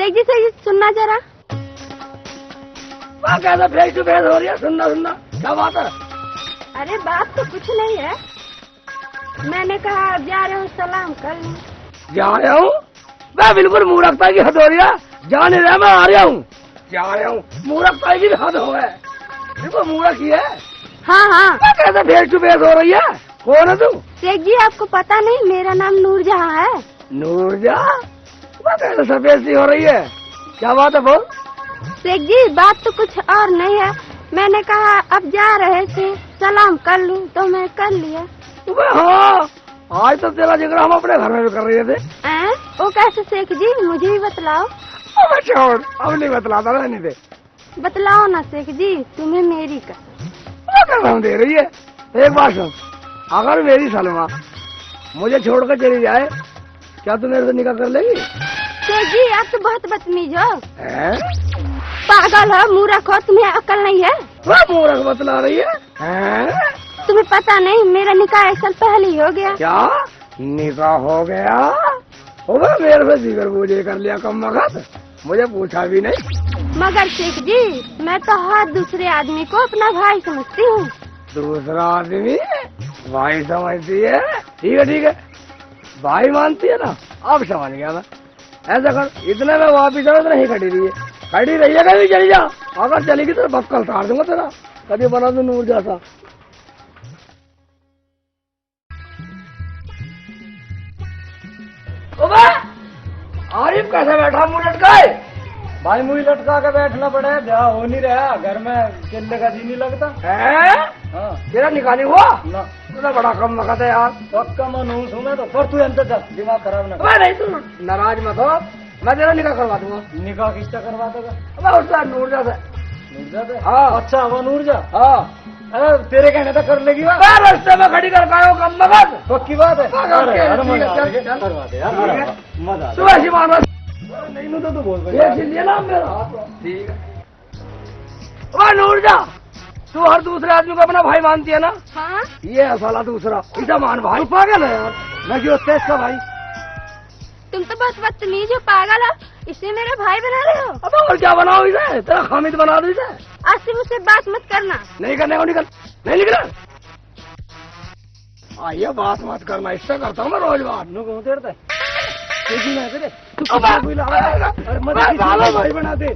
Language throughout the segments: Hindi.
शेख जी सुनना जरा। वहाँ कैसा फेस टू फेस हो रही है, सुनना सुनना क्या बात है? अरे बात तो कुछ नहीं है, मैंने कहा आप जा रहे हो सलाम कर लूं। जा रहा हूँ मैं, बिल्कुल मूर्खता की हद हो रही है। जा नहीं रहा, मैं आ रहा हूँ, जा रहा हूँ। मूर्खता की भी हद हो है, बिल्कुल मूर्ख ही है। हाँ हाँ। कैसे फेस टू फेस हो रही है? कौन है तू? शेख जी आपको पता नहीं, मेरा नाम नूरजहां है। नूरजहां? वह कैसे सफेद सी हो रही है, क्या बात है बोल? शेख जी बात तो कुछ और नहीं है, मैंने कहा अब जा रहे थे सलाम कर लूं तो मैं कर लिया। हाँ, आज तो तेरा जिक्र हम अपने घर में भी कर रहे थे। वो कैसे शेख जी, मुझे भी बतलाओ। छोड़, अब नहीं बतलाता, रहने दे। बतलाओ ना शेख जी, तुम्हें मेरी कसम दे रही है। एक बात सुन, अगर मेरी सलमा मुझे छोड़कर चली जाए, क्या तू मेरे से निकाह कर लेगी? शेख जी आप तो बहुत बदतमीज हो, पागल हो, मूर्ख हो, तुम्हें अकल नहीं है। वह मूर्ख बतला रही है? तुम्हें पता नहीं मेरा निकाह 1 साल पहले ही हो गया। क्या निकाह हो गया? होगा मेरे से जिगर पूजे कर लिया कम वक्त, मुझे पूछा भी नहीं। मगर शेख जी मैं तो हर दूसरे आदमी को अपना भाई समझती हूँ। दूसरा आदमी भाई समझती है? ठीक है ठीक है, भाई मानती है ना, अब समझ गया मैं। ऐसा कर, इतने में वापिस आओ, इतना ही खड़ी रही है, खड़ी रही है, कभी चली जा। अगर चलेगी तो बक्कल तार दूंगा तेरा, कभी बना दू नूर जैसा। आरिफ कैसे बैठा मुंह लटकाए? भाई मुझे लटका के बैठना पड़े, ब्याह हो नहीं रहा, घर में चिल्ले का जी नहीं लगता है। हाँ। तेरा निकाह नहीं हुआ ना, तो बड़ा कम वक्त है यार। पक्का मनहूस हूँ मैं तो, पर तू अंतर जा, दिमाग खराब ना कर। नहीं तू नाराज मत हो, मैं तेरा निकाह करवा दूंगा। निकाह किसका करवा देगा? मैं उसका नूरजा से। नूरजा से? हाँ। अच्छा वो नूरजा, हाँ। अरे तेरे कहने तक कर लेगी वह? रास्ते में खड़ी कर पाए कम वक्त, पक्की बात है। अरे करवा दे यार, मजा तू ऐसी मानो नहीं तो तू बोल ना मेरा। ठीक है नूरजा, तू हर दूसरे आदमी को अपना भाई मानती है ना? हाँ? ये है साला दूसरा, इसे मान भाई। पागल है यार, मैं क्यों इसका भाई? तुम तो बहुत बदतमीज हो, पागल हो, इसे मेरा भाई बना रहे हो। अब और क्या बनाओ इसे, तेरा हामिद बना दो इसे। आज से मुझसे बात मत करना। नहीं करने को निकल, नहीं निकल। आइए बात मत करना, इससे करता हूँ मैं रोज बात। भाई बना दे,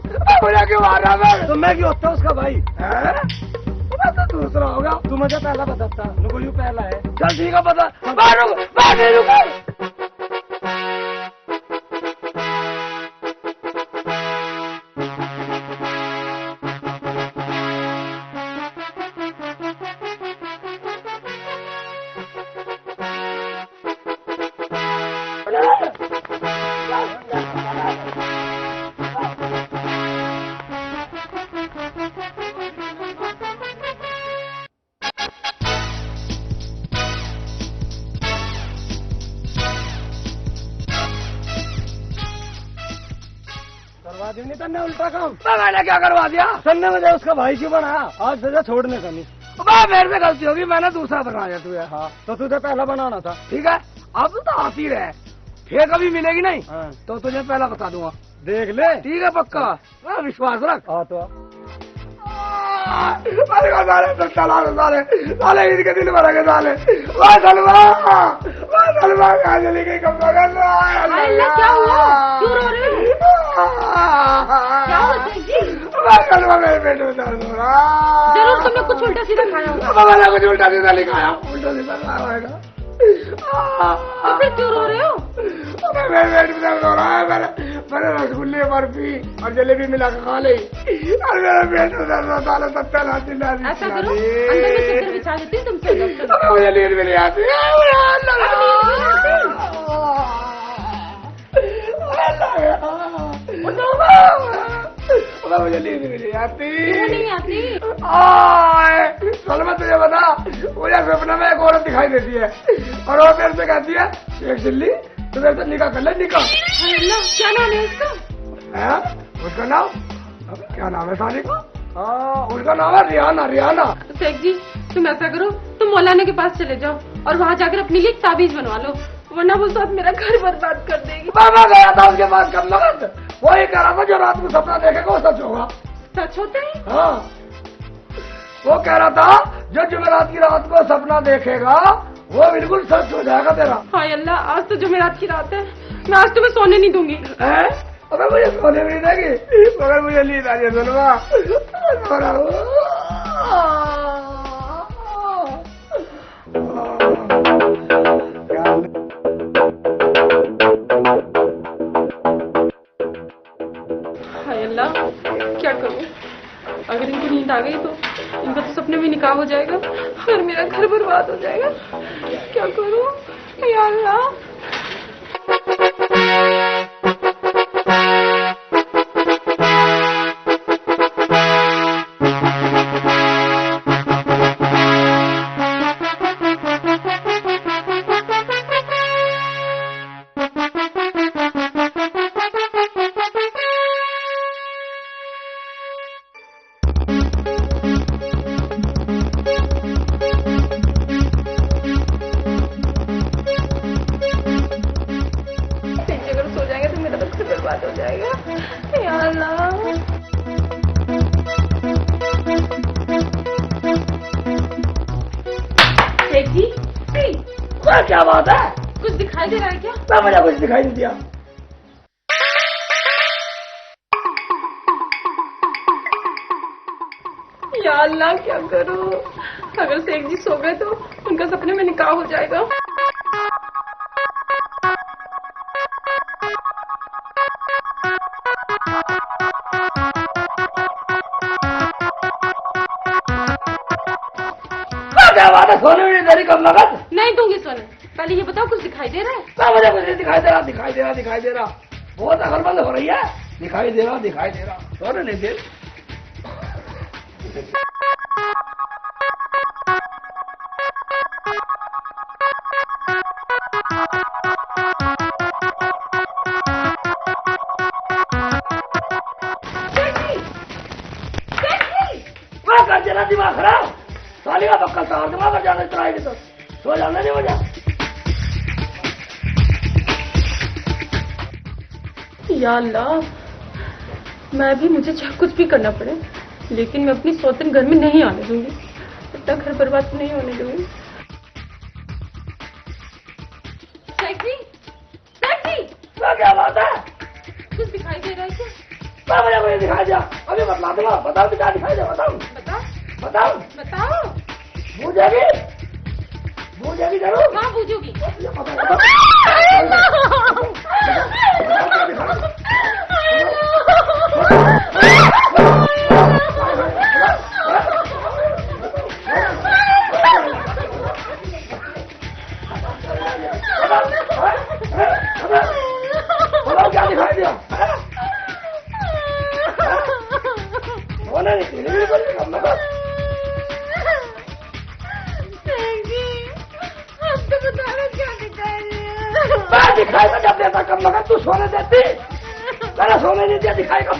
क्यों मार रहा है? तो मैं क्यों होता उसका भाई? तो दूसरा होगा। तू मुझे पहला बताता, नुको यूँ पहला है। चल ठीक है, पता करवा दी नहीं तन्ने उल्टा काम। मैंने क्या करवा दिया? तन्ने मुझे उसका भाई क्यों बनाया? आज सजा छोड़ने का नहीं। मेरे से गलती होगी, मैंने दूसरा बनाया तुझे। हाँ तो तुझे पहला बनाना था। ठीक है, अब तो आती रहे, फिर कभी मिलेगी नहीं। हाँ। तो तुझे पहला बता दूंगा, देख ले। ठीक है पक्का, विश्वास रख। हाँ तो साले इनके दिल भर गए साले। सलमा कहाँ चली गई? कब क्या हुआ? क्यों रो रहे हो? क्या हुआ शेख जी? सलमा मेरे पेट में दर्द हो रहा। जरूर तुमने कुछ उल्टा सीधा खाया होगा। मैंने कुछ उल्टा सीधा नहीं खाया, उल्टा सीधा खाया होगा। तो फिर क्यों रो रहे हो? मेरे पेट में दर्द हो रहा है, मैंने रसगुल्ले बर्फी और जलेबी मिला के खा ली और मेरे पेट में दर्द होता है। सत्ता लाती लाती ऐसा करो, अंदर में चद्दर बिछा देती हूँ तुमसे डॉक्टर। मुझे नींद भी नहीं आती। मुझे नींद भी नहीं आती। क्यों नहीं आती? सलमा तुझे बता, मुझे सपने में एक औरत दिखाई देती है और वो मेरे से कहती है, एक दिल्ली तू मेरे से निकाह कर ले। निकाह? क्या नाम है उसका? है उसका नाम? क्या नाम है साली का? उसका नाम है रियाना। रियाना। शेख जी तुम ऐसा करो, तुम मौलाना के पास चले जाओ और वहाँ जाकर अपने लिए ताबीज बनवा लो, वरना वो साथ मेरा घर बर्बाद कर देगी। मैं गया था उसके पास कब वही कह रहा था जो रात को सपना देखेगा वो सच होगा। सच होते हैं? हाँ, वो कह रहा था जो जुमेरात की रात को सपना देखेगा वो बिल्कुल सच हो जाएगा तेरा। हाय अल्लाह, आज तो जुमेरात की रात है, मैं आज तुम्हें सोने नहीं दूंगी। अगर मुझे सोने भी नहीं देगी, मगर मुझे नींद आ जाए सुनवा। हाय अल्लाह, क्या करूं? अगर इनको नींद आ गई तो इनका तो सपने में निकाह हो जाएगा और मेरा घर बर्बाद हो जाएगा। क्या करूं? या अल्लाह। बर्बाद हो जाएगा। या अल्लाह। जी, क्या बात है? कुछ दिखाई दे रहा है क्या? ना, मुझे कुछ दिखाई नहीं दिया। या अल्लाह, क्या करूं? अगर शेख जी सो गए तो उनका सपने में निकाह हो जाएगा। क्या बात है? सोने में देरी कब लगा? नहीं दूंगी सोने। पहले ये बताओ, कुछ दिखाई दे रहा है? ना, मुझे कुछ नहीं दिखाई दे रहा। दिखाई दे रहा, दिखाई दे रहा। बहुत अकलमंद हो रही है। दिखाई दे रहा, दिखाई दे रहा। सोने नहीं दे। कर देना दिमाग खराब। साली का पक्का तार दिमाग कर जाना चलाएगी तो सो जाना नहीं मजा। या अल्लाह, मैं भी, मुझे चाहे कुछ भी करना पड़े, लेकिन मैं अपनी सौतन घर में नहीं आने दूंगी। इतना घर बर्बाद नहीं होने दूंगी। क्या बात है? कुछ दिखाई दे रहा है क्या? मुझे मुझे दिखाई दिया। अभी बतला दूंगा। बताओ क्या दिखाई दे? बताओ बताओ बताओ। बताओ। बूझेगी? बूझेगी जरूर। हाँ, बूझूंगी। क्या दिखाई दिया? दिखाई का जब देता कब लगा तू सोने देती? मैंने सोने नहीं दिया। दिखाई कब?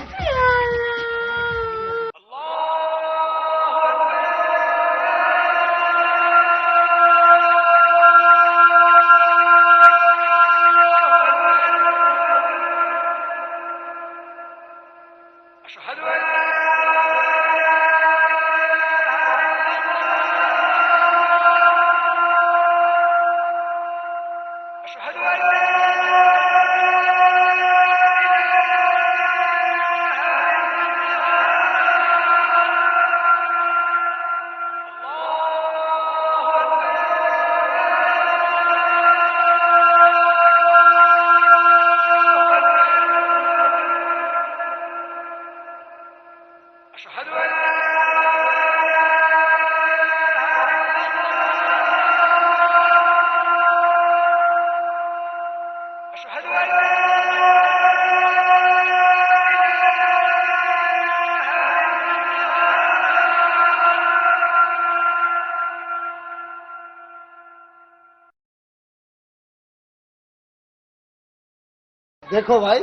देखो भाई,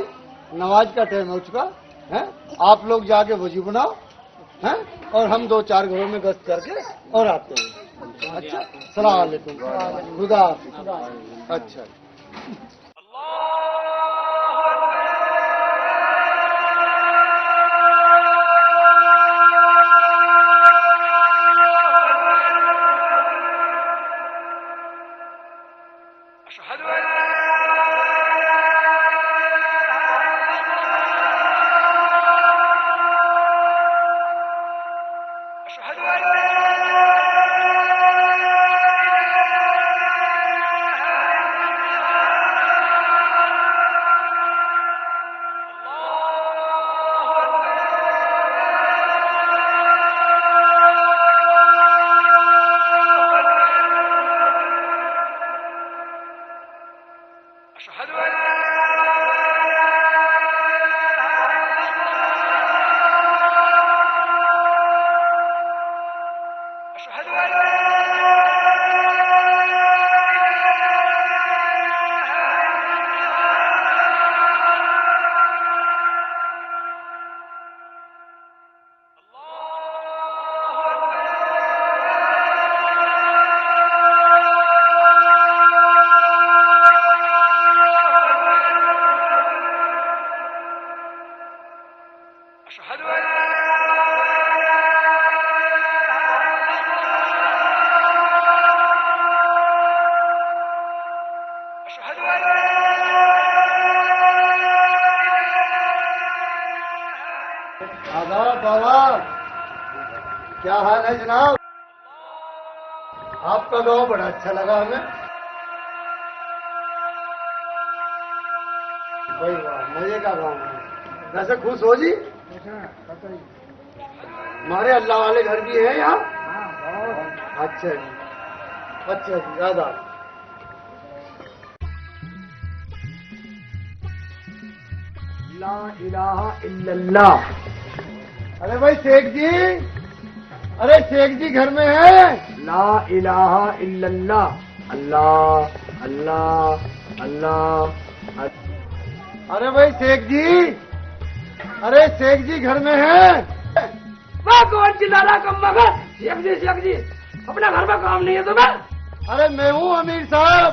नमाज का टाइम हो चुका है। आप लोग जाके वजू बनाओ हैं, और हम 2-4 घरों में गश्त करके और आते हैं। अच्छा, सलाम अलैकुम। खुदा हाफिज़। अच्छा। क्या हाल है जनाब? आपका गांव बड़ा अच्छा लगा हमें। भाई वाह, मजे का गांव है। वैसे खुश हो जी? हमारे अल्लाह वाले घर भी हैं यहाँ? अच्छा जी, अच्छा जी, दादा। ला इलाहा इल्लल्लाह। अरे भाई शेख जी, अरे शेख जी घर में है? ला इलाहा इल्लल्लाह। अल्लाह अल्लाह अल्लाह। अरे भाई शेख जी, अरे शेख जी घर में है? वाह, कौन चिल्ला रहा कम मगर? शेख जी अपना घर में काम नहीं है तुम्हें? अरे मैं हूँ अमीर साहब।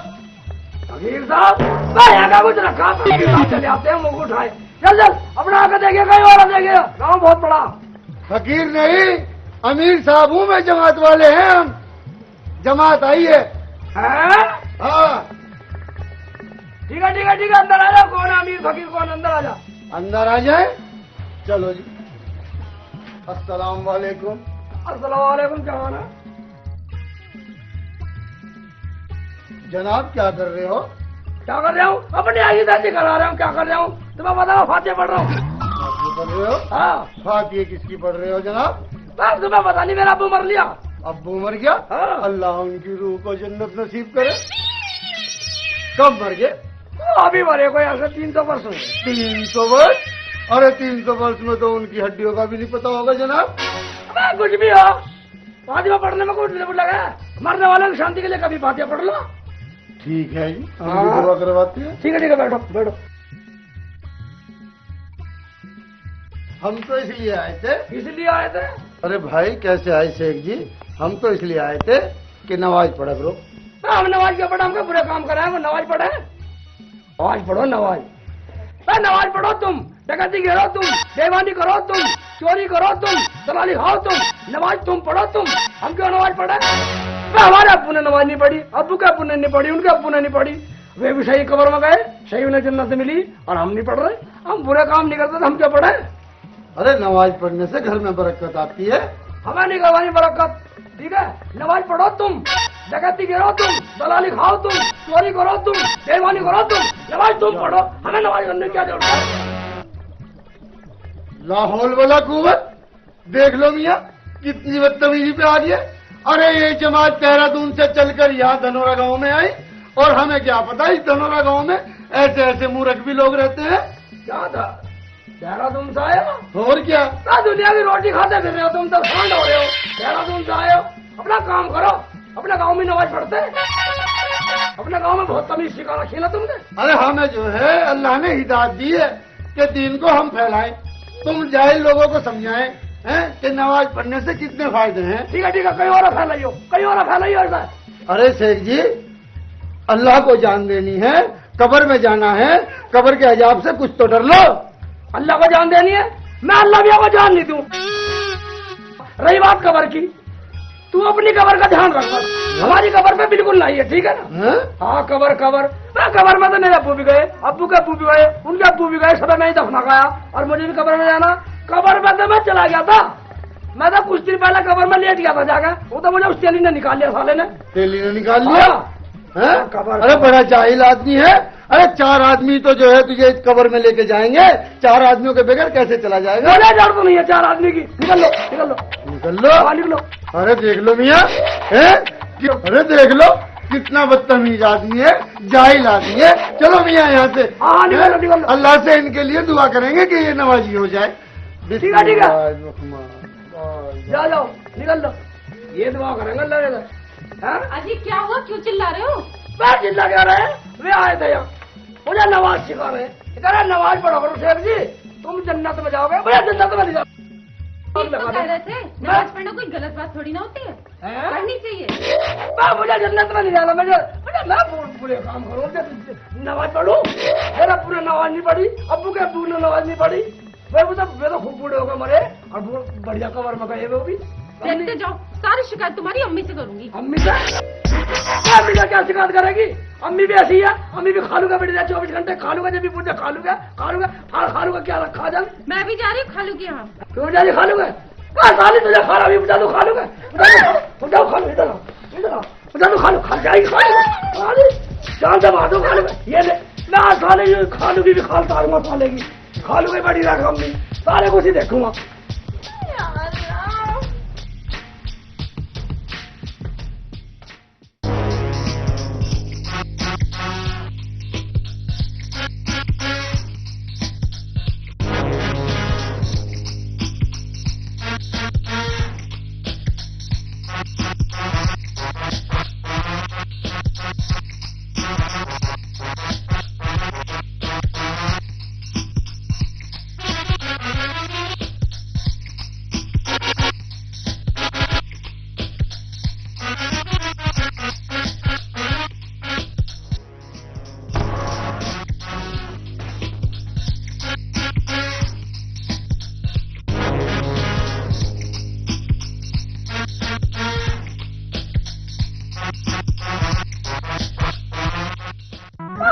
अमीर साहब, मैं यहाँ का कुछ रखा अमीर साहब चले आते हैं, मुंह उठाए। चल चल अपना आकर देखे, कहीं और देखे, गाँव बहुत बड़ा। फकीर नहीं, अमीर साहब हूँ मैं, जमात वाले हैं हम। जमात आई है। हाँ ठीक है ठीक है ठीक है, अंदर आ जा। कौन है अमीर फकीर, कौन? अंदर आ जा। अंदर आ जाए। चलो जी। अस्सलाम वालेकुम। अस्सलाम वालेकुम। क्या हाल है जनाब? क्या कर रहे हो? क्या कर रहा हूँ? अपनी आगे दादी करा रहा हूँ। क्या कर रहा हूँ तुम्हें पता है? फातिहा पढ़ रहा हूँ। फातिहा पढ़ रहे हो? हाँ। फातिहा किसकी पढ़ रहे हो जनाब? बस तुम्हें पता नहीं, मेरा अब्बू मर लिया। अब्बू मर गया? हाँ। अल्लाह उनकी रूह को जन्नत नसीब करे। कब मर गए? अभी मरे कोई ऐसे 300 वर्ष हुए। 300 वर्ष? अरे 300 वर्ष में तो उनकी हड्डियों का भी नहीं पता होगा जनाब। अबे कुछ भी हो, फातिहा पढ़ने में कुछ नहीं लगा है। मरने वाले की शांति के लिए कभी फातिहा पढ़ लो। ठीक है जी, हम भी दुआ करवाते हैं। ठीक है बैठो बैठो। हम तो इसलिए आए थे। इसलिए आए थे? अरे भाई कैसे आए शेख जी? हम तो इसलिए आए थे कि नमाज पढ़ा करो। हम नमाज क्या पढ़ा? हमको बुरे काम कराए, वो नमाज पढ़े। नमाज पढ़ो, नमाज नमाज पढ़ो। तुम डकैती गिरो, तुम बेईमानी करो, तुम चोरी करो, तुम दलाली खाओ, तुम नमाज तुम पढ़ो। तुम हम क्यों नमाज पढ़े? हमारे अब्बू ने नमाज नहीं पढ़ी, अब्बू के अब्बू ने नहीं पढ़ी, उनके अब्बू ने नहीं पढ़ी। वे भी सही कब्र में गए, सही उन्हें जन्नत मिली, और हम नहीं पढ़ रहे। हम बुरे काम नहीं करते तो हम क्या पढ़े? अरे नमाज पढ़ने से घर में बरकत आती है। हमें नहीं करवानी बरकत, ठीक है? नमाज पढ़ो तुम, डकैती गिरो तुम, दलाली खाओ तुम, चोरी करो तुम, बेईमानी करो तुम, नमाज तुम पढ़ो। हमें नमाज करने की क्या जरूरत है? लाहौल वाला कुवत, देख लो मियाँ कितनी बदतमीजी पे आ गई है। अरे ये जमात देहरादून से चलकर यहाँ धनोरा गांव में आई, और हमें क्या पता इस धनोरा गांव में ऐसे ऐसे मूर्ख भी लोग रहते हैं। क्या था? देहरादून से आए हो? और क्या? दुनिया की रोटी खाते फिर रहे हो तुम, तो सांड हो रहे हो। देहरादून से आए हो, अपना काम करो। अपने गांव में नमाज पढ़ते हैं? अपने गांव में बहुत तमीज सिखा रखी ना तुमने। अरे हमें जो है अल्लाह ने हिदायत दी है कि दीन को हम फैलाएं, तुम जाहिल लोगों को समझाएं हैं कि नमाज पढ़ने से कितने फायदे हैं। ठीक है कहीं और फैलाइयो, कहीं और फैलाइयो ऐसा। अरे शेख जी, अल्लाह को जान देनी है, कब्र में जाना है, कब्र के अजाब से कुछ तो डर लो। अल्लाह को जान देनी है? मैं अल्लाह भी को जान नहीं दूं। रही बात कब्र की, तू अपनी कब्र का ध्यान रख, हमारी कब्र पे बिल्कुल नहीं है, ठीक है ना? हाँ कब्र में तो मेरे अब्बू भी गए, अब्बू के अब्बू भी गए, उनके अब्बू भी गए, सब मैं ही दफना गया, और मुझे भी कब्र में जाना। कब्र में तो मैं चला गया था, मैं तो कुछ दिन पहले कब्र में लेट गया था जाकर, वो तो मुझे उस तेली ने निकाल लिया, साले ने। तेली ने निकाल लिया? हाँ। अरे बड़ा जाहिल आदमी है। अरे 4 आदमी तो जो है तुझे इस कब्र में लेके जाएंगे, 4 आदमियों के बगैर कैसे चला जाएगा? मुझे डर तो नहीं है 4 आदमी की। निकल लो निकल लो निकल लो। हाँ, निकलो। अरे देख लो मियाँ, अरे देख लो कितना बदतमीज आदमी है, जाहिल आदमी है। चलो मियाँ यहाँ से। हाँ निकल लो। अल्लाह से इनके लिए दुआ करेंगे कि ये नमाजी हो जाए। ठीक है जाओ निकल लो, ये दुआ करेंगे अल्लाह से। अजी क्या हुआ, क्यों चिल्ला रहे हो? मैं चिल्ला क्या रहे? वे आए थे यहाँ, मुझे नमाज सिखा रहे, कह रहे नमाज पढ़ो करो शेख जी, तुम जन्नत में जाओगे। मुझे जन्नत में नहीं जाओ। तो कह रहे थे नमाज पढ़ना कोई गलत बात थोड़ी ना होती है, पढ़नी चाहिए। मुझे जन्नत में नहीं जाना। मैं पूरे काम करूँ, नमाज पढ़ूं? मेरा पूरे नमाज नहीं पढ़ी, अब्बू के अब्बू ने नमाज नहीं पढ़ी। वे तो खूब बूढ़े होकर मरे, और बढ़िया कवर में गए वो भी। देखते जाओ, सारी शिकायत तुम्हारी अम्मी से करूंगी। अम्मी से? अम्मी का क्या शिकायत करेगी? अम्मी भी ऐसी है, अम्मी भी खालू का बेटे 24 घंटे खालू का, जब भी पूछे खालू का क्या रखा जाए। मैं भी जा रही हूँ खालू के यहाँ। क्यों जा रही खालू का? कहा साले तुझे खाना भी बचा दो, खा लो, बचाओ खा लो, इधर आओ, बचा दो, खा लो, खा जाएगी, खा लो, जान से मार दो, खा लो, ये ले ना साले, ये खालू की भी खाल तारूंगा साले की, खालू की बड़ी रकम नहीं, साले को ही देखूंगा।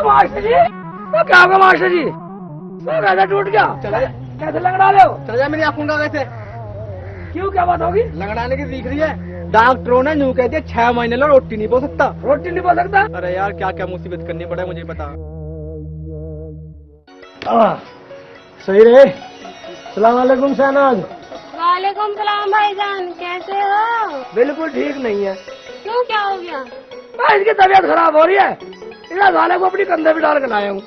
मास्टर जी तो क्या होगा मास्टर जी, तो कैसे टूट गया, कैसे लंगड़ा ले हो, चल जा मेरी आंखों वैसे। क्यों क्या बात होगी, लंगड़ाने की दिख रही है, डॉक्टरों ने यूं कह दिया 6 महीने लो रोटी नहीं बो सकता। रोटी नहीं पा सकता, अरे यार क्या क्या मुसीबत करनी पड़े मुझे पता। सही रहे। सलाम वालेकुम शहनाज। वालेकुम सलाम भाईजान, कैसे हो? बिल्कुल ठीक नहीं है, क्यों, क्या हो गया? इसकी तबीयत खराब हो रही है, इधर साले को अपनी कंधे पे डाल कर लाया हूँ।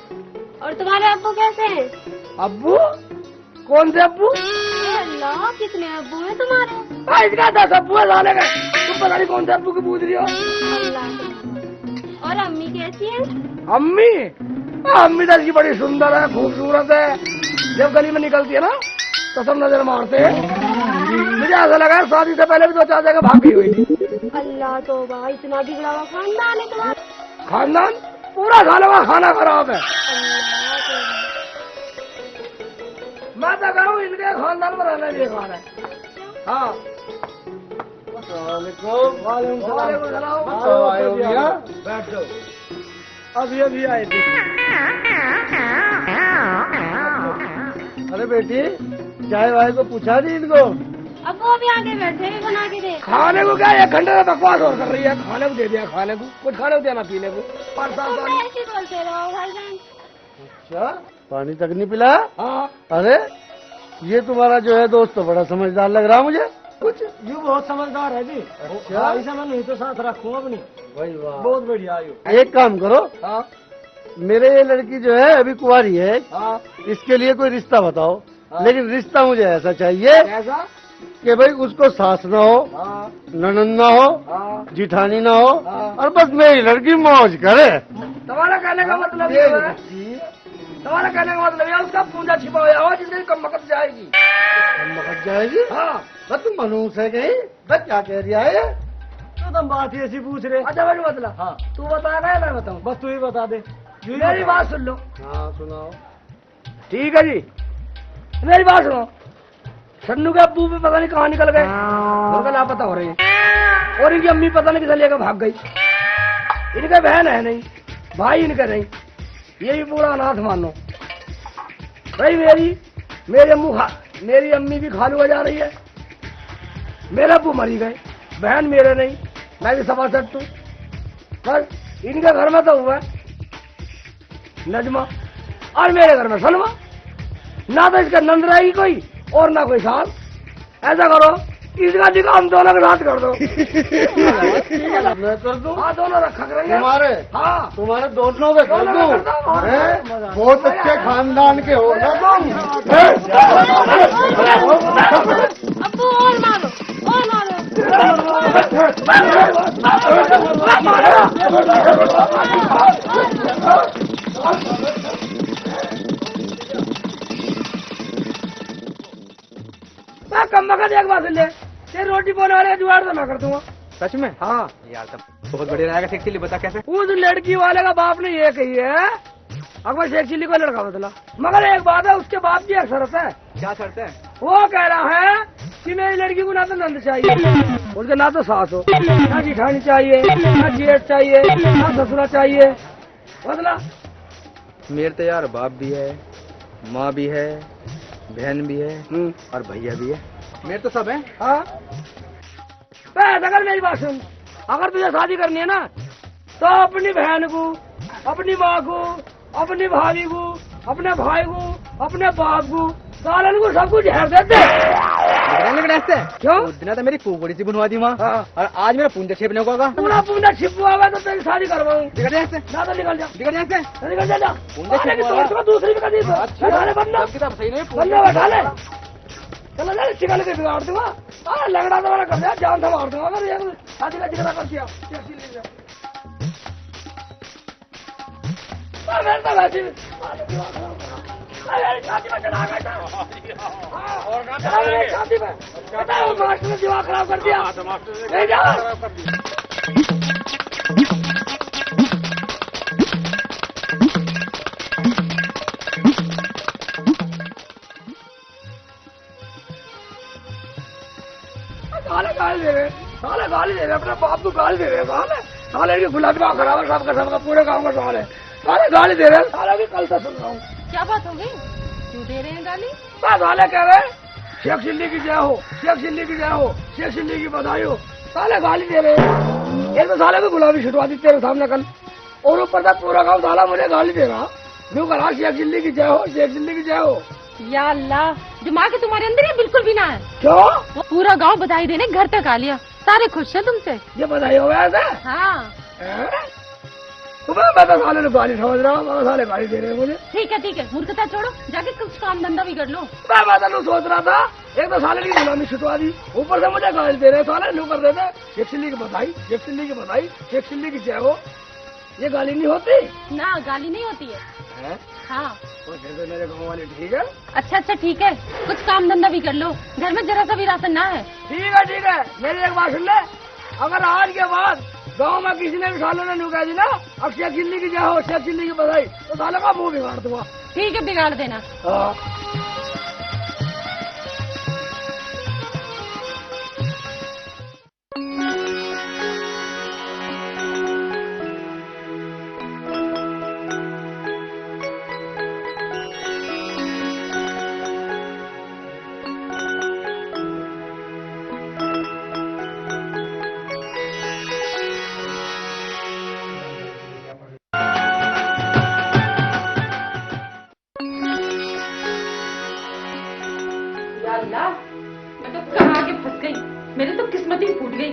और तुम्हारे अब्बू कैसे हैं? अब्बू? कौन से अब्बू? अल्लाह, कितने अब्बू हैं तुम्हारे? इसका 10 अब्बू है साले का, तुम पता नहीं कौन से अब्बू की पूछ रही हो। अल्लाह। और अम्मी कैसी है? अम्मी? अम्मी तो इसकी बड़ी सुंदर है, खूबसूरत है, जब गली में निकलती है ना तो सब नजर मारते हैं। मुझे ऐसा लगा शादी से पहले भी 2-4 जगह भाग गई हुई थी। अल्लाह तौबा, इतना बिगड़ा हुआ खानदान है तुम्हारा। खानदान पूरा सालों का खाना खराब है। अल्लाह तौबा। मैं तो कहूँ इनके खानदान में रहना नहीं खा रहा है। हाँ, वालेकुम सलाम। बैठ जाओ, अभी आए थे। अरे बेटी, चाय वाय को पूछा नहीं इनको? अब्बू अभी आगे बैठे भी बना के दे। खाने को क्या 1 घंटे में बकवास और कर रही है, खाने को दे दिया, खाने को कुछ खाने को देना, पीने को परेशान। तुम ऐसे ही बोलते रहो भाईजान। अच्छा, पानी तक नहीं पिला? हाँ, अरे ये तुम्हारा जो है दोस्त तो बड़ा समझदार लग रहा मुझे। कुछ यू बहुत समझदार है जी। अच्छा, ऐसा मैं नहीं तो साथ रखूँ अपनी। वही वाह, बहुत बढ़िया आयु। एक काम करो, हाँ मेरे ये लड़की जो है अभी कुंवारी है, हाँ, इसके लिए कोई रिश्ता बताओ। हाँ। लेकिन रिश्ता मुझे ऐसा चाहिए कैसा? कि भाई उसको सास ना हो, हाँ ननद ना हो, हाँ जिठानी ना हो, हाँ। और बस मेरी लड़की मौज करे। तुम्हारा कहने का मतलब ये है, तुम्हारा कहने का मतलब ये उसका पूंजा छिपा हुआ हो जिससे कमबख्त जाएगी। मकत जाएगी? हाँ, बस तुम मनूस है कहीं, बस क्या कह रहा है? तो तुम बात ही ऐसी पूछ रहे। अच्छा भाई मतलब, हाँ तू बताएगा या मैं बताऊँ? बस तू ही बता दे, मेरी बात सुन लो। हाँ सुनाओ। ठीक है जी, मेरी बात सुनो। सन्नू के अब्बू भी पता नहीं कहाँ निकल गए, उनका लापता हो रहे हैं, और इनकी अम्मी पता नहीं किसे लेकर भाग गई। इनके बहन है नहीं, भाई इनका नहीं, ये भी पूरा अनाथ मानो भाई। मेरी अम्मी भी खालू हो जा रही है, मेरे अब्बू मरी गए, बहन मेरे नहीं, मैं भी सभासद हूँ। बस इनके घर में तो हुआ नजमा, और मेरे घर में सलमा। ना तो इसका नंद रहेगी कोई और ना कोई साल। ऐसा करो, इसका निकाह हम दोनों के साथ कर दो। मैं कर दूं? हाँ दोनों रखा करेंगे। तुम्हारे? हाँ तुम्हारे दोनों में कर दोनों में दूं? कर दो। हैं? बहुत अच्छे खानदान के हो ना तुम। अब्बू और मारो, और मारो। मैं कम वक्त एक बात सुन ले, तेरी रोटी बोने वाले का जुगाड़ तो मैं कर दूंगा। सच में? हाँ यार तब बहुत बढ़िया रहेगा। शेख चिल्ली बता कैसे? उस लड़की वाले का बाप ने ये कही है, अकबर शेख चिल्ली को लड़का बदला, मगर एक बात है, उसके बाप की एक शर्त है। क्या शर्त है? वो कह रहा है कि मेरी लड़की को ना तो नंद चाहिए, उसके ना तो सास हो, ना जिठानी चाहिए, ना जेठ चाहिए, ना ससुरा चाहिए। बदला मेरे तो यार बाप भी है, माँ भी है, बहन भी है और भैया भी है। मेरे तो सब है। हाँ बस अगर मेरी बात सुन, अगर तुझे शादी करनी है ना तो अपनी बहन को, अपनी माँ को, अपनी भाभी को, अपने भाई को, अपने बाप को, सालन को सब कुछ झेड़ देते। क्यों? उस दिन तो मेरी कुकड़ी सी बनवा दी माँ। हाँ। और आज मेरा पूंजा छिपने को होगा। पूरा पूंजा छिपवा हुआ तो तेरी शादी करवाऊँ। निकल ऐसे, ना तो निकल जा, निकल ऐसे। जा पूंजा अरे छिपवा तो दूसरी भी कर दी तो। अच्छा। बैठा ले बंदा, किताब सही नहीं है। बंदा बैठा ले। चलो जा चिकन के बिगाड़ दूंगा। अरे लगड़ा तो मैंने कर दिया, जान से मार दूंगा अगर ये शादी का जिक्र कर दिया। मैं तो वैसे शादी में चला गया था। शादी में पता है वो मास्टर ने दिमाग खराब कर दिया। नहीं जा गाली दे रहे, साले गाली दे रहे, अपने बाप को गाली दे रहे, साले की गुलाबी का खराब है, सबका पूरे गाँव का साले साले गाली दे रहे हैं। साले की कल से सुन रहा हूँ। क्या बात हो गई, क्यों दे रहे हैं गाली? बस साले कह रहे शेख चिल्ली की जय हो, शेख चिल्ली की जय हो, शेख चिल्ली की बधाई हो। साले गाली दे रहे हैं। एक तो साले को गुलाबी छुटवा दी तेरे सामने कल, और ऊपर से पूरा गाँव साला मुझे गाली दे रहा। यूँ करा शेख चिल्ली की जय हो, शेख चिल्ली की जय हो। या अल्लाह, दिमाग है तुम्हारे अंदर ये बिल्कुल भी ना है। क्यों? वो पूरा गांव बधाई देने घर तक आ लिया, सारे खुश हैं तुमसे। ये बधाई हो गया था? हाँ मैं तो साले ने गाली समझ रहा हूँ, साले गाली दे रहे हैं मुझे। ठीक है, मूर्खता छोड़ो, जाके कुछ काम धंधा भी कर लो। मैं तो सोच रहा था, एक तो साले की गुलामी छुटवा दी, ऊपर से मुझे गाली दे रहे हैं साले। लो कर देते शेख चिल्ली की बधाई, शेख चिल्ली की बधाई, शेख चिल्ली की जय हो। ये गाली नहीं होती ना, गाली नहीं होती है। हाँ तो मेरे गाँव वाले ठीक है। अच्छा ठीक है, कुछ काम धंधा भी कर लो, घर में जरा सा भी राशन ना है। ठीक है, मेरी एक बात सुन ले, अगर आज के बाद गांव में किसी ने भी सालों ने नुका दी ना, अब शेख चिल्ली की जय हो, शेख चिल्ली की बधाई, तो सालों का मुंह बिगाड़ दूंगा। ठीक है, बिगाड़ देना। हाँ अल्लाह, मैं तो कहाँ आके फंस गई, मेरी तो किस्मत ही फूट गई।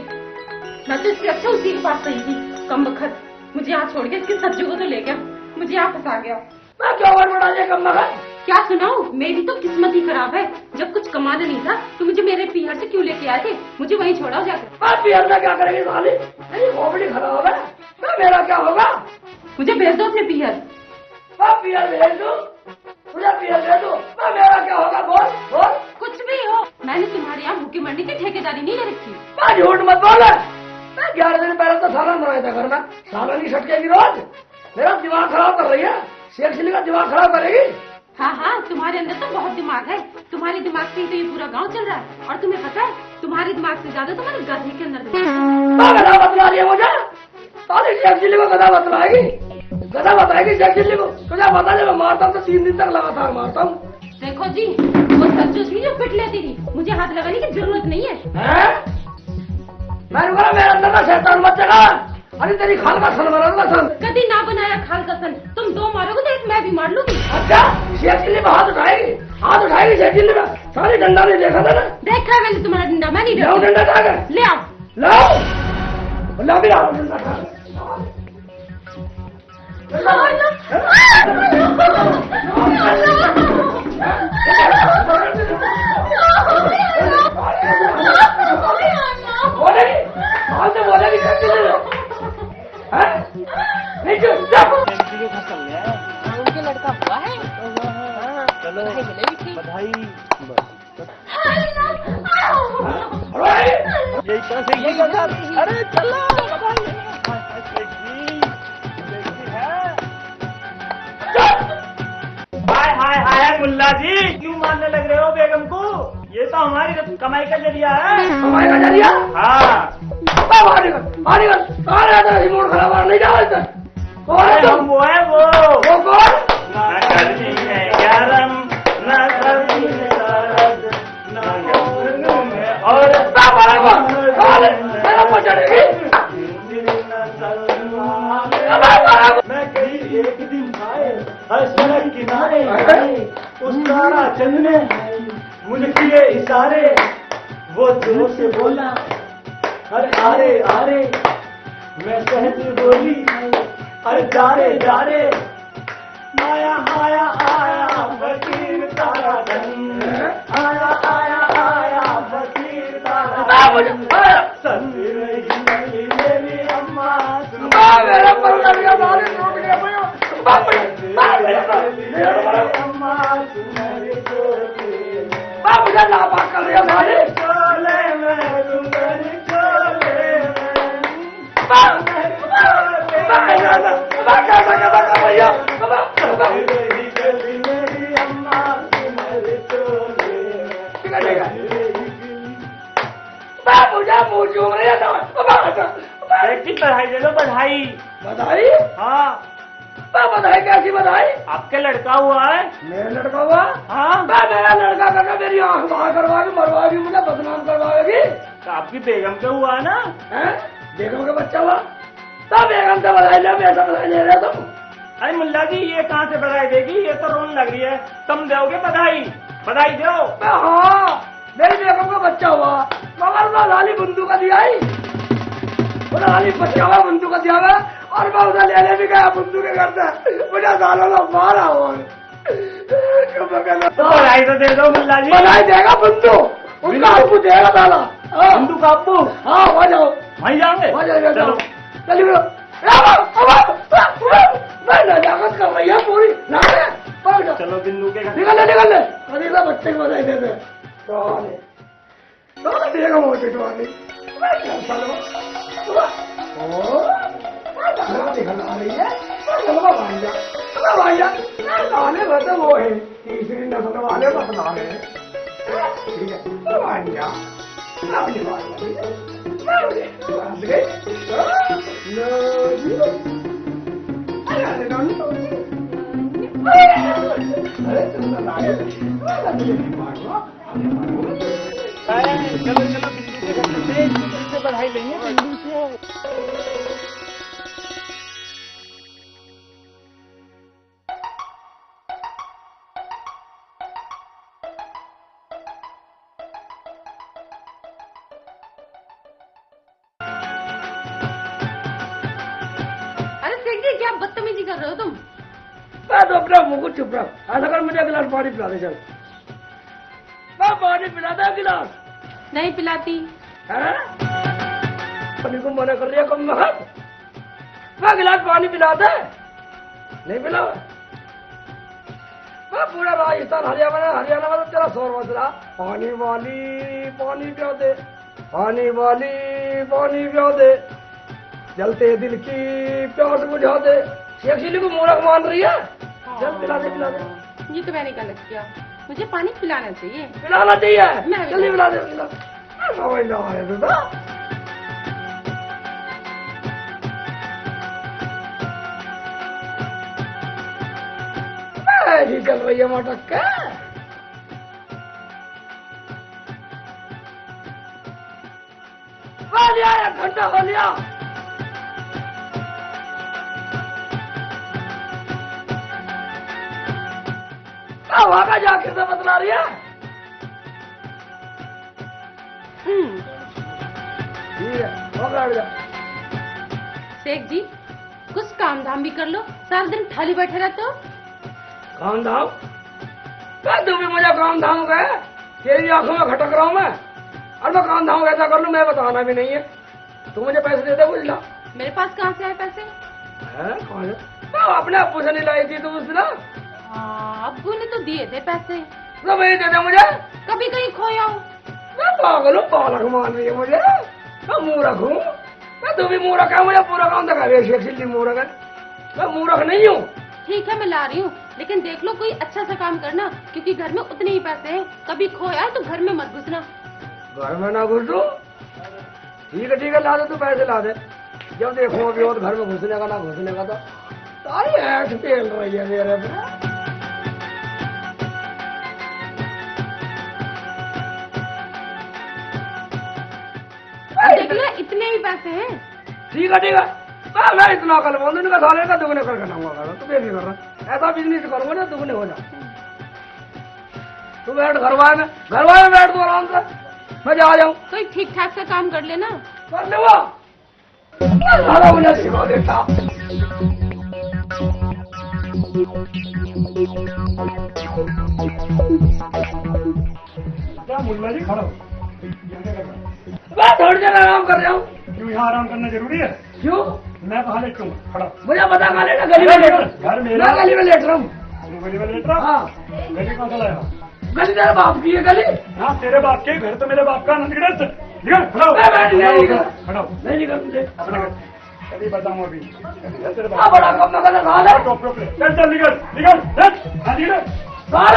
मैं तो इससे अच्छा उसी के पास सही थी। कम बखत मुझे यहाँ छोड़ के इसके सज्जू को तो ले गया, मुझे यहाँ फंसा गया। मैं क्यों बड़ा कम बखत? क्या सुनाऊं, मेरी तो किस्मत ही खराब है। जब कुछ कमाना नहीं था तो मुझे मेरे पीहर से क्यों लेके आए थे? मुझे वहीं छोड़ाओ जाकर। पीहर में क्या करेगी साली? मेरी खोपड़ी खराब है, तो मेरा क्या होगा? मुझे भेज दो अपने पीहर। पीहर भेज दो, मुझे पीहर भेज दो, मेरा क्या होगा? बोल कुछ भी हो, मैंने तुम्हारे यहाँ भूखे मरने की ठेकेदारी नहीं ले रखी। मैं झूठ मत बोल। मैं 11 दिन पहले तो सालन बनाया था घर में, सालन ही सटकेगी रोज। मेरा दिमाग खराब कर रही है, शेख चिल्ली का दिमाग खराब करेगी। हाँ, तुम्हारे अंदर तो बहुत दिमाग है। तुम्हारे दिमाग से ही तो ये पूरा गांव चल रहा है। और तुम्हें पता है, तुम्हारे दिमाग से ज्यादा तुम्हारे गधे के अंदर गधा बतला रही है मुझे। साली शेख चिल्ली को गधा बतलाएगी, गधा बताएगी शेख चिल्ली को। तुझे पता नहीं मैं मारता हूँ तो 3 दिन तक लगातार मारता हूँ। देखो जी, वो सच्चू थी जो पिट लेती थी, मुझे हाथ लगाने की जरूरत नहीं है। मैंने बोला मेरे अंदर का शैतान मत जगा। अरे तेरी खाल का सन बना दूंगा सन। कभी ना बनाया खाल का सन। तुम 2 मारोगे तो एक मैं भी मार लूंगी। अच्छा, शेख चिल्ली में हाथ उठाएगी शेख चिल्ली में। सारी डंडा नहीं देखा था ना? देखा है मैंने तुम्हारा डंडा, मैं नहीं ले आओ डंडा उठा कर। ले आओ। ला भी आओ डंडा उठा कर। बोलेगी शेख चिल्ली में? नहीं चुप उनके लड़का हुआ है। चलो मिलेगी ठीक। बधाई। अरे चलो हाय मुल्ला जी, क्यों मारने लग रहे हो बेगम को? ये तो हमारी कमाई का जरिया है। कमाई का जरिया? हाँ, रिमोट खराब नहीं जा हम वो है वो कौन? ना करनी है गरम, ना करनी है सर्द, ना हारे हारे उस तारा चंद ने मुझे किए इशारे, वो जोर से बोला अरे आरे आरे, मैं सहज बोली अरे जा रे, आया आया आया फकीर तारा चंद, आया आया आया फकीर तारा चंद, संग रही मेरी अम्मा मेरा परवल गया बाल टूट गया भैया। अम्मा तुम्हारे मुझे लापा कर दिया साले। चोले में तुम्हारे चोले मेरी अम्मा तुम्हारे चोले मुझे मुँह चूम रही है। की बधाई दे दो, बधाई। बधाई? हाँ बधाई कैसी बधाई? आपके लड़का हुआ है। मेरा लड़का हुआ? हाँ मेरा लड़का करके मेरी आंख बाहर करवाएगी, मरवाएगी, मुझे बदनाम करवाएगी। तो आपकी बेगम के हुआ है ना। हैं? बेगम का बच्चा हुआ तब बेगम से बधाई ले, मेरे से बधाई ले रहे तुम। अरे मुल्ला जी ये कहाँ से बधाई देगी, ये तो रोने लग रही है। तुम दोगे बधाई, बधाई दो। हाँ मेरी बेगम का बच्चा हुआ, मगर वो लाली बंदूक का दिया ही, वो लाली बच्चा हुआ बंदूक का दिया हुआ, और मैं उसे लेने भी गया बंदूक के घर से, मुझे सालों लोग मारा हुआ। तो बधाई तो दे दो मुल्ला जी। बधाई देगा बंदू, उनका आपको देगा साला। बंदू का आपको? हाँ हो जाओ, वहीं जाओगे? चलो चलिए। मैं नजाकत कर रही है पूरी। चलो बिंदु के घर। निकल ले कभी का बच्चे को बधाई देते देगा वो पिटवानी। आ रही है गाने बता वो है तीसरी नस्ल वाले बतला रहे हैं। ठीक है भांजा चलो चलो बिंदु के घर से एक दूसरे से बधाई लेंगे बिंदु से। क्या बदतमीजी कर रहे हो तुम? मैं तो अपना मुंह को चुप रहा। ऐसा कर मुझे गिलास पानी पिला दे। चल मैं पानी पिला दे गिलास। नहीं पिलाती है? पानी को मना कर रही है कम वक्त। मैं गिलास पानी पिला दे। नहीं पिला मैं पूरा राजस्थान हरियाणा में तेरा शोर मच रहा। पानी वाली पानी पिया दे, पानी वाली पानी पिया दे, जलते दिल की प्यास बुझा दे। शेखिली को मूर्ख मान रही है। चल पिला दे पिला दे। ये तो मैंने गलत किया, मुझे पानी पिलाना चाहिए। पिलाना चाहिए, जल्दी पिला दे। समझ ना आए तो ऐसी चल रही है मटक के। एक घंटा हो लिया। वहां का जाके से बतला रही है। ठीक है बैठ जा। शेख जी कुछ काम धाम भी कर लो, सारा दिन खाली बैठे रहते हो। काम धाम? तू भी मुझे काम धाम गए, तेरी आंखों में खटक रहा हूँ मैं, और मैं काम धाम कैसा कर लूँ मैं बताना भी नहीं है। तू मुझे पैसे दे दे बुझ ला। मेरे पास कहाँ से आए पैसे? अपने अब्बू से नहीं लाई थी तुम उसने। अब्बू ने तो दिए थे पैसे। तो वही दे दे मुझे। कभी कहीं खोया हूँ। मैं पागल हूँ, पालक मान रही है मुझे। मैं मूर्ख हूँ। मैं तू भी मूर्ख है, मुझे पूरा काम दिखा रही है। सिल्ली मूर्ख है, मैं मूर्ख नहीं हूँ। ठीक है मैं ला रही हूँ, लेकिन देख लो कोई अच्छा सा काम करना, क्योंकि घर में उतने ही पैसे हैं। कभी खोया तो घर में मत घुसना। घर में ना घुसू? ठीक है ला दे, तू पैसे ला दे। जब देखो अभी और घर में घुसने का ना घुसने का, तो सारी ऐश पेल रही है मेरे पे। देख ले इतने ही पैसे हैं। ठीक है मैं इतना कल बंद का साले का दुगने करके लाऊंगा। तू बेफिक्र रहा। ऐसा बिजनेस करूंगा ना दुगने होना। तू बैठ घरवाए में बैठ तू आराम से, मैं जा जाऊँ। कोई ठीक ठाक सा काम कर लेना। कर ले वो सारा मुझे सिखा देता। क्या मुल्ला जी खड़ा हो? मैं थोड़ी देर आराम कर रहा हूँ। क्यों यहाँ आराम करना जरूरी है? क्यों? मैं कहाँ लेट हूँ? खड़ा। मुझे पता कहाँ लेटा, गली में लेट घर मेरा। मैं गली में लेट रहा हूँ। तुम गली में लेट रहा? हाँ। गली कहाँ से लाया? गली तेरे बाप की है गली। हाँ तेरे बाप के घर तो मेरे बाप का नंद निकल खड़ा हो। नहीं खड़ा हो। नहीं निकल मुझे अपना अभी बताऊँ अभी तेरे हाँ बाप बड़ा कम नगर साल है। चल चल निकल निकल निकल साल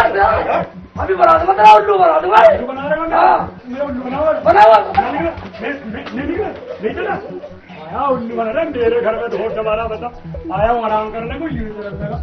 अभी बना दूंगा तेरा उल्लू बना दूंगा। उल्लू बना रहा है? हाँ मेरा उल्लू बना हुआ है। बना हुआ। नहीं निकल नहीं चला आया उल्लू बना रहा है मेरे घर में ढोल दबारा बता आया हूँ आराम करने को यूं लगा।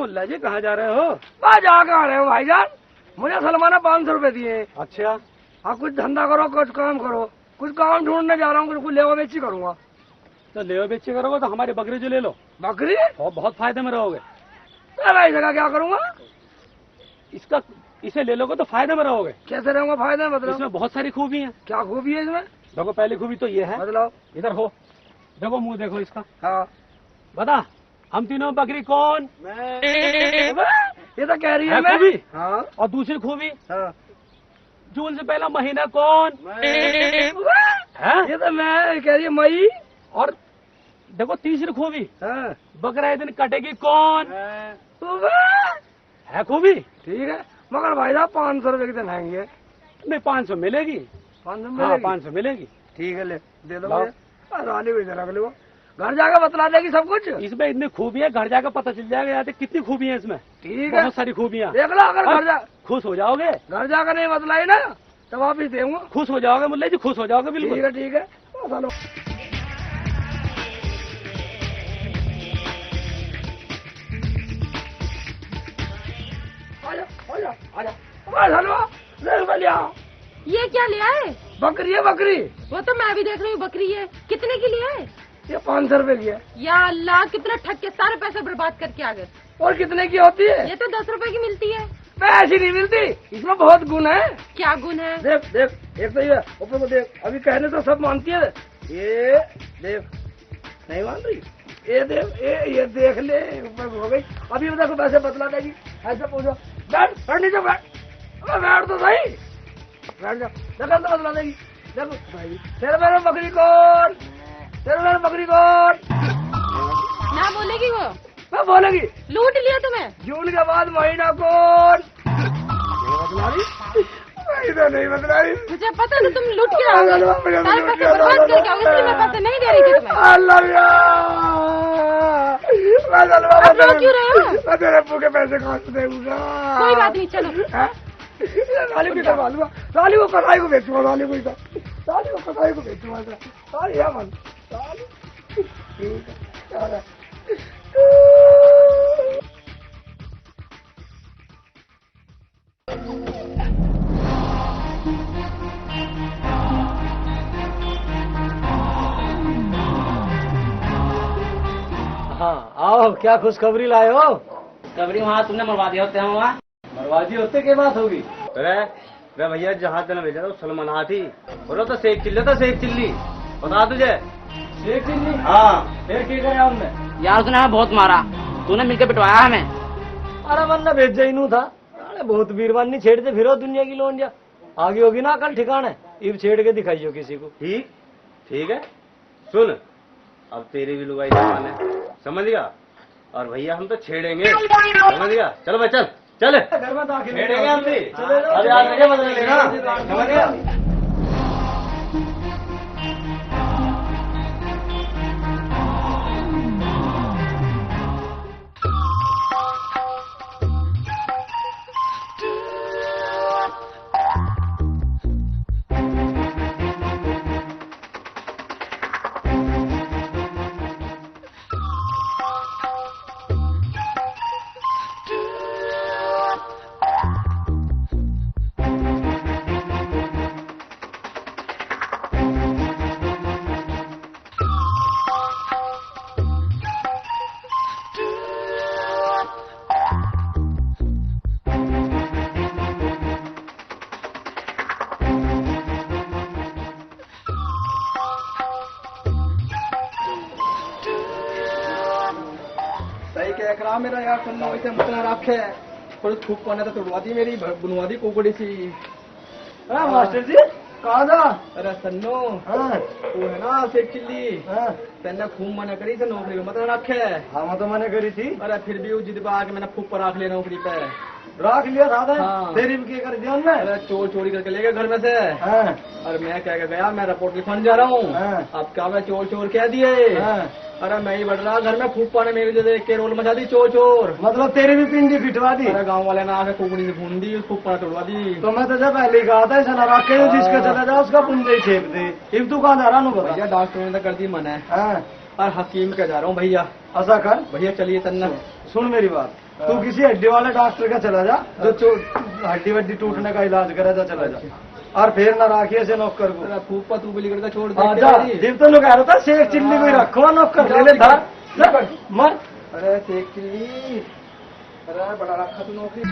मुल्ला जी कहाँ जा रहे हो? मैं जा कहाँ रहे हो भाईजान, मुझे सलमाना 500 रुपए दिए। अच्छा हाँ कुछ धंधा करो, कुछ काम करो, कुछ काम ढूंढने जा रहा हूँ, कुछ लेवा बेची करूंगा। तो लेवा बेची करोगे तो हमारी बकरी जो ले लो। बकरी? और बहुत फायदे में रहोगे। तो मैं इस जगह क्या करूंगा? इसे ले लोगे तो फायदे में रहोगे। कैसे रहूंगा फायदे में? मतलब इसमें बहुत सारी खूबी है। क्या खूबी है इसमें? देखो पहली खूबी तो ये है, मतलब इधर हो देखो मुंह देखो इसका। हाँ बता हम तीनों बकरी कौन? ये तो कह रही है मैं। खूबी? हाँ और दूसरी खूबी हाँ जून से पहला महीना कौन? है? ये तो मैं कह रही है मई। और देखो तीसरी खूबी हाँ बकरा दिन कटेगी कौन? है खूबी? ठीक है मगर भाई साहब 500 रुपए कितने लाएंगे? नहीं 500 मिलेगी। 500 हाँ मिलेगी? 500 मिलेगी। ठीक है ले दे दो लाओ। मुझे। रानी भी रख लो, घर जाकर बतला देगी सब कुछ। इसमें इतनी खूबी है घर जाकर पता चल जाएगा यार कितनी खूबी है इसमें। ठीक है बहुत सारी खूबियाँ। देख लो, अगर घर जा खुश हो जाओगे। घर जाकर नहीं बतलाई ना तो वापिस देंगे। खुश हो जाओगे मुल्ला जी, खुश हो जाओगे ठीक बिल्कुल। है ठीक है चलो। आजा आजा आजा हलवा ले बलिया। ये क्या ले आए? बकरी है बकरी। वो तो मैं भी देख रही हूँ बकरी है। कितने की ले आए? ये 500 रुपए की है। या अल्लाह कितना ठग के सारे पैसे बर्बाद करके आ गए। और कितने की होती है? ये तो 10 रुपए की मिलती है। ऐसी नहीं मिलती, इसमें बहुत गुण है। क्या गुण है? देख देख एक तो ये ऊपर को देख, अभी कहने तो सब मानती है। ये देख नहीं मान रही, ये देख ये देख ले ऊपर हो गई। अभी देखो वैसे बतला देगी। ऐसे पूछो बैठ नीचे बैठ तो सही बैठ जा। देखो तो बतला देगी। देखो भाई तेरे मेरे बकरी कौन? तेरे मेरे बकरी कौन? ना बोलेगी वो? मैं बोलेगी लूट लिया तुम्हें। जून के बाद महीना कौन? बतला रही नहीं बतला रही। मुझे पता था तुम लूट के आओगे, सारे पैसे बर्बाद करके आओगे, इसलिए मैं पैसे नहीं दे रही थी तुम्हें। आप रो क्यों रहे हो? मैं तेरे अब्बू के पैसे कहाँ से दूंगा? कोई बात नहीं चलो। साली को करवा साली को कसाई को बेचूंगा। साली को कसाई को बेचूंगा। साली है मन साली ठीक है। हाँ आओ, क्या खुशखबरी लाए हो? कबरी वहाँ तुमने मरवा दिया होते हैं वहाँ। मरवाजी होते के बात होगी? अरे भैया जहाँ तेने भेजा था सलमान थी बोलो तो शेख चिल्ली था शेख चिल्ली। बता तुझे एक चिल्ली हाँ फिर की करे हमने। यार उसने हमें बहुत मारा, तूने मिलकर पिटवाया हमें। अरे मन ना भेज जाइनू था। अरे बहुत वीरवानी छेड़ते फिरो दुनिया की लोंडिया। आगे होगी ना कल ठिकाने, इब छेड़ के दिखाइयो किसी को। ठीक ठीक है। सुन, अब तेरी भी लुगाई जवान है, समझ गया। और भैया हम तो छेड़ेंगे, समझ गया। चलो भाई चल चल, घर में दाखिल छेड़ेंगे हम भी। चले जाओ। अरे यार मुझे बदल लेना, समझ गया। सही कह रहा मेरा यार, सुनना वैसे मतलब रखे थोड़ी खूब पाने तो तोड़वा दी मेरी बुनवा दी कुकड़ी सी। मास्टर जी कहा था? अरे सन्नो वो है ना शेख चिल्ली, तेने खूब मना करी थी नौकरी को मतलब रखे। हाँ तो मैंने करी थी। अरे फिर भी वो जिद पे आके मैंने खूब पर रख लिया नौकरी पे। राख लिया था। हाँ। तेरी भी क्या कर दिया उनने? अरे चोर चोरी करके ले गए घर में से। और मैं कह के गया मैं रिपोर्ट लिखवाने जा रहा हूँ। अब क्या मैं चोर चोर कह दिए। अरे मैं ही बढ़ रहा घर में फूक ने मेरी देख के रोल मचा दी चोर चोर। मतलब तेरी भी पिंडी पिटवा दी? अरे गांव वाले ने आके कुकड़ी से भून दी, फूक तोड़वा दी। तो मैं तुझे पहले ही कहा था ऐसा ना रखे जो जिसके चला जा उसका पुंजे ही छेप दे। इब तू कहाँ जा रहा हूँ भैया डॉक्टर ने तो कर दी मना है। हाँ। और हकीम के जा रहा हूँ भैया। ऐसा कर भैया चलिए तन्ना। सुन मेरी बात, तू किसी हड्डी वाले डॉक्टर का चला जा जो हड्डी वड्डी टूटने का इलाज करे जा, चला जा। और फिर ना राखिए से नौकर को। फूफा तू बिली करके छोड़ हाँ जा, जब तो लोग कह रहा था शेख चिल्ली को ही रखो नौकर ले ले धर मर। अरे शेख चिल्ली, अरे बड़ा रखा तू नौकरी।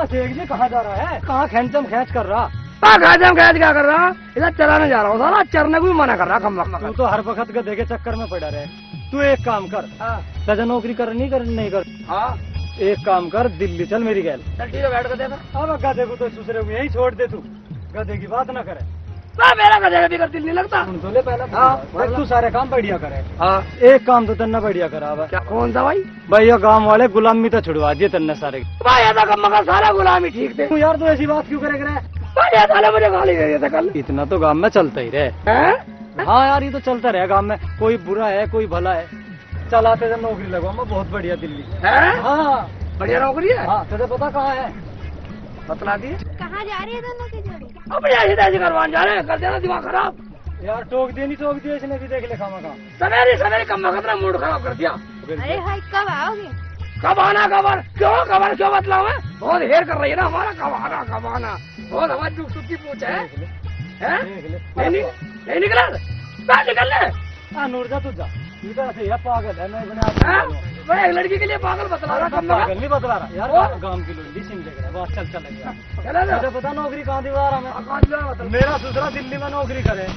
शेख जी कहाँ जा रहा है? कहाँ खेचम खेच कर रहा? खेचम खेच क्या कर रहा? इधर चलाने जा रहा हूँ साला, चरने को भी मना कर रहा। तू तो हर वक्त गधे के चक्कर में पड़ा रहे। तू एक काम कर, तुझे नौकरी कर नहीं कर। हाँ एक काम कर, दिल्ली चल मेरी गैल। चल ठीक है, बैठ कर देखा। अब गधे को तो दूसरे को यही छोड़ दे, तू गधे की बात न करे। मेरा गधे का भी कर दिल नहीं लगता। सुन तो ले पहले। हाँ तू सारे काम बढ़िया करे। हाँ एक काम तो तन्ना बढ़िया करा। क्या कौन सा भाई? भाई ये गांव वाले गुलामी तो छुड़वा दिए तन्ने सारे। भाई ऐसा कम मगर सारा गुलामी ठीक थे। तू यार तो ऐसी बात क्यों करे भाई साले मुझे गाली दे दिया था कल। इतना तो गांव में चलता ही रहे। हाँ यार ये तो चलता रहे गांव में, कोई बुरा है कोई भला है। चलाते जब नौकरी लगवा मैं बहुत बढ़िया दिल्ली है। हाँ बढ़िया नौकरी है। हाँ तुझे पता कहाँ है? बतला दिए। कहाँ जा रही है दोनों की जोड़ी? अब ऐसी करवाने जा रहे हैं, कर देना दिमाग खराब। यार टोक दिया नहीं टोक दिया इसने भी, देख ले खामा कहाँ। सवेरे कम खतरा मूड खराब कर दिया। अरे भाई कब आओगे? कब आना खबर क्यों बतलाओ है? बहुत हेर कर रही है ना हमारा। कब आना बहुत हमारी दुख सुख की पूछ है। नहीं निकला निकल ले। हाँ नूर जा तू जा, इधर से यह पागल है। मैं एक लड़की के लिए पागल बतला रहा। पागल नहीं बतला रहा यार, गांव की लोग सिम देख रहा है। बस चल मुझे पता नौकरी कहाँ दिलवा रहा मैं। मेरा दूसरा दिल्ली में नौकरी करे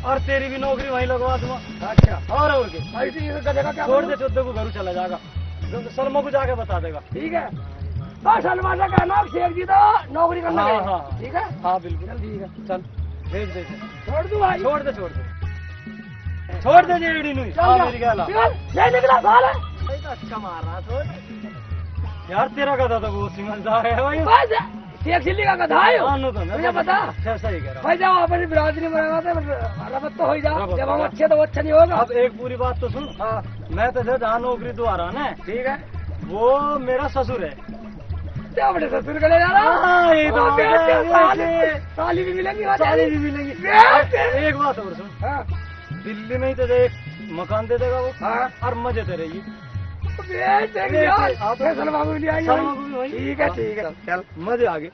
और तेरी भी नौकरी वहीं लगवा दूंगा। अच्छा और क्या छोड़ दे, 14 को घर चला जाएगा, सलमा को जाके बता देगा। ठीक है सलमा से कहना शेख जी तो नौकरी करना। हाँ ठीक है। हाँ बिल्कुल ठीक है। चल भेज दे, छोड़ दूं भाई? छोड़ दे छोड़ दे जेडी नहीं। मेरी गला निकला साला। अच्छा मार रहा तो यार, तेरा गधा तो बहुत समझदार है भाई। शेख चिल्ली का गधा है मुझे पता। सही कह रहा भाई जब अपनी बिरादरी में रबत तो हो जाओ, जब हम अच्छे तो अच्छा नहीं होगा। अब एक पूरी बात तो सुन। मैं तुझे जहाँ नौकरी दो रहा ना, ठीक है, वो मेरा ससुर है। अपने ससुर के ले जा रहा। साली भी मिलेंगी, साली भी मिलेंगी। एक बात और सुन, दिल्ली में ही तुझे एक मकान दे देगा वो। और मजे से रहेगी। ठीक है ठीक है, चल मजे आगे।